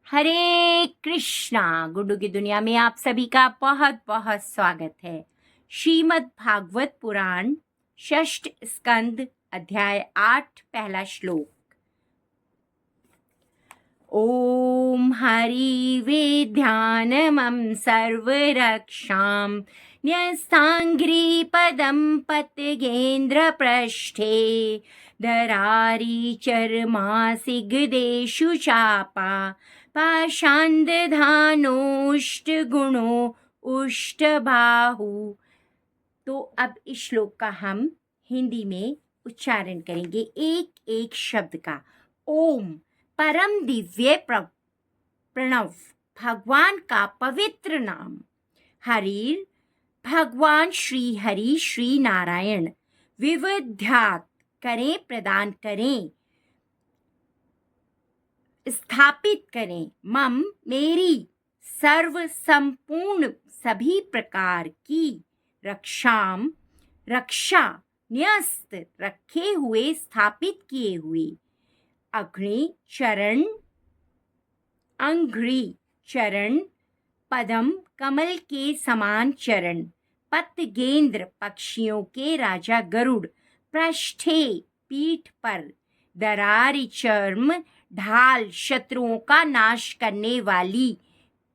हरे कृष्णा। गुड्डू की दुनिया में आप सभी का बहुत बहुत स्वागत है। श्रीमद् भागवत पुराण षष्ठ स्कंद अध्याय 8 पहला श्लोक। ओम हरि वेद्यानमं सर्वरक्षां न्यस्ताङ्घ्रि पदं पतगेन्द्र पृष्ठे दरारी चर्मासिगदेषु चापा पाषाणदधानोष्टगुणो उष्टबाहु। तो अब इस श्लोक का हम हिंदी में उच्चारण करेंगे एक एक शब्द का। ओम परम दिव्य प्रणव, भगवान का पवित्र नाम। हरि भगवान श्री हरि श्री नारायण। विविध्यात करें, प्रदान करें, स्थापित करें। मम मेरी, सर्व संपूर्ण सभी प्रकार की, रक्षाम रक्षा, न्यस्त रखे हुए, स्थापित किए हुए, अग्नि चरण, अंघ्रि चरण, पदम कमल के समान चरण, पतगेंद्र पक्षियों के राजा गरुड़, पृष्ठे पीठ पर, दरारी चर्म ढाल शत्रुओं का नाश करने वाली,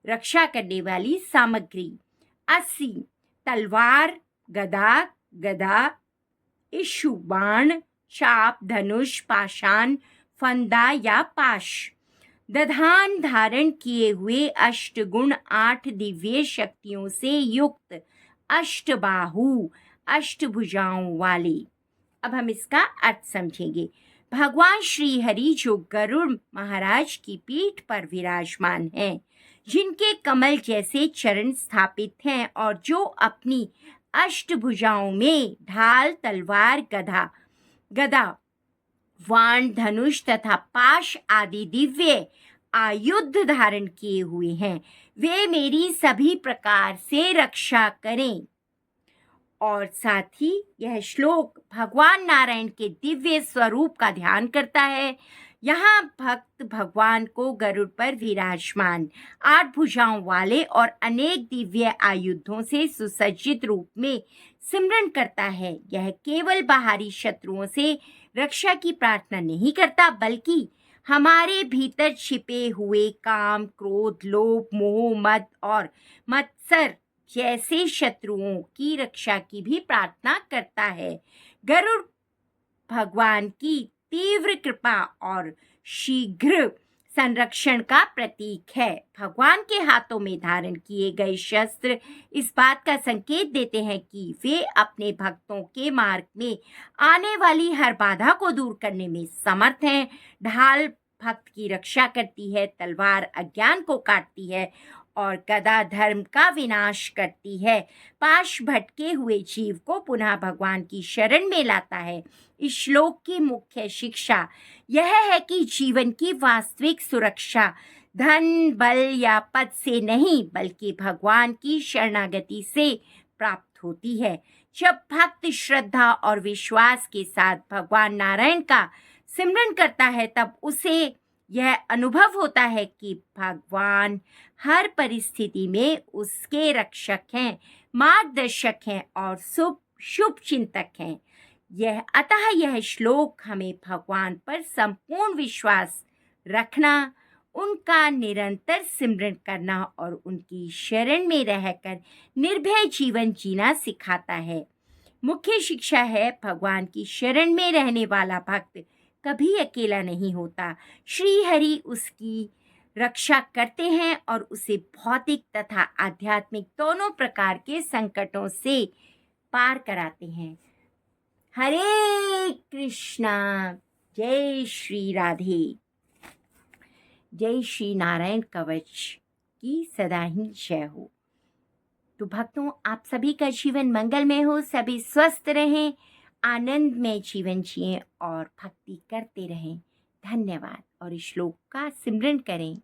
रक्षा करने वाली सामग्री, अस्सी तलवार, गदा, गदा, इशु बाण, चाप, धनुष, पाषाण, फंदा या पाश, दधान धारण किए हुए, अष्टगुण 8 दिव्य शक्तियों से युक्त, अष्टबाहु अष्टभुजाओं वाले। अब हम इसका अर्थ समझेंगे। भगवान श्री हरि जो गरुड़ महाराज की पीठ पर विराजमान हैं, जिनके कमल जैसे चरण स्थापित हैं और जो अपनी अष्टभुजाओं में ढाल, तलवार, गदा, वाण, धनुष तथा पाश आदि दिव्य आयुध धारण किए हुए हैं, वे मेरी सभी प्रकार से रक्षा करें। और साथ ही यह श्लोक भगवान नारायण के दिव्य स्वरूप का ध्यान करता है। यहाँ भक्त भगवान को गरुड़ पर विराजमान, 8 भुजाओं वाले और अनेक दिव्य आयुधों से सुसज्जित रूप में सिमरन करता है। यह केवल बाहरी शत्रुओं से रक्षा की प्रार्थना नहीं करता, बल्कि हमारे भीतर छिपे हुए काम, क्रोध, लोभ, मोह, मद और मत्सर जैसे शत्रुओं की रक्षा की भी प्रार्थना करता है। गरुड़ भगवान की तीव्र कृपा और शीघ्र संरक्षण का प्रतीक है। भगवान के हाथों में धारण किए गए शस्त्र इस बात का संकेत देते हैं कि वे अपने भक्तों के मार्ग में आने वाली हर बाधा को दूर करने में समर्थ हैं। ढाल भक्त की रक्षा करती है, तलवार अज्ञान को काटती है और गदा धर्म का विनाश करती है। पाश भटके हुए जीव को पुनः भगवान की शरण में लाता है। इस श्लोक की मुख्य शिक्षा यह है कि जीवन की वास्तविक सुरक्षा धन, बल या पद से नहीं, बल्कि भगवान की शरणागति से प्राप्त होती है। जब भक्त श्रद्धा और विश्वास के साथ भगवान नारायण का सिमरन करता है, तब उसे यह अनुभव होता है कि भगवान हर परिस्थिति में उसके रक्षक हैं, मार्गदर्शक हैं और शुभ चिंतक हैं। अतः यह श्लोक हमें भगवान पर संपूर्ण विश्वास रखना, उनका निरंतर सिमरन करना और उनकी शरण में रहकर निर्भय जीवन जीना सिखाता है। मुख्य शिक्षा है, भगवान की शरण में रहने वाला भक्त कभी अकेला नहीं होता। श्री हरि उसकी रक्षा करते हैं और उसे भौतिक तथा आध्यात्मिक दोनों प्रकार के संकटों से पार कराते हैं। हरे कृष्णा। जय श्री राधे। जय श्री नारायण कवच की सदा ही जय हो। तो भक्तों, आप सभी का जीवन मंगलमय हो, सभी स्वस्थ रहें, आनंद में जीवन जिएं और भक्ति करते रहें। धन्यवाद। और इस श्लोक का सिमरन करें।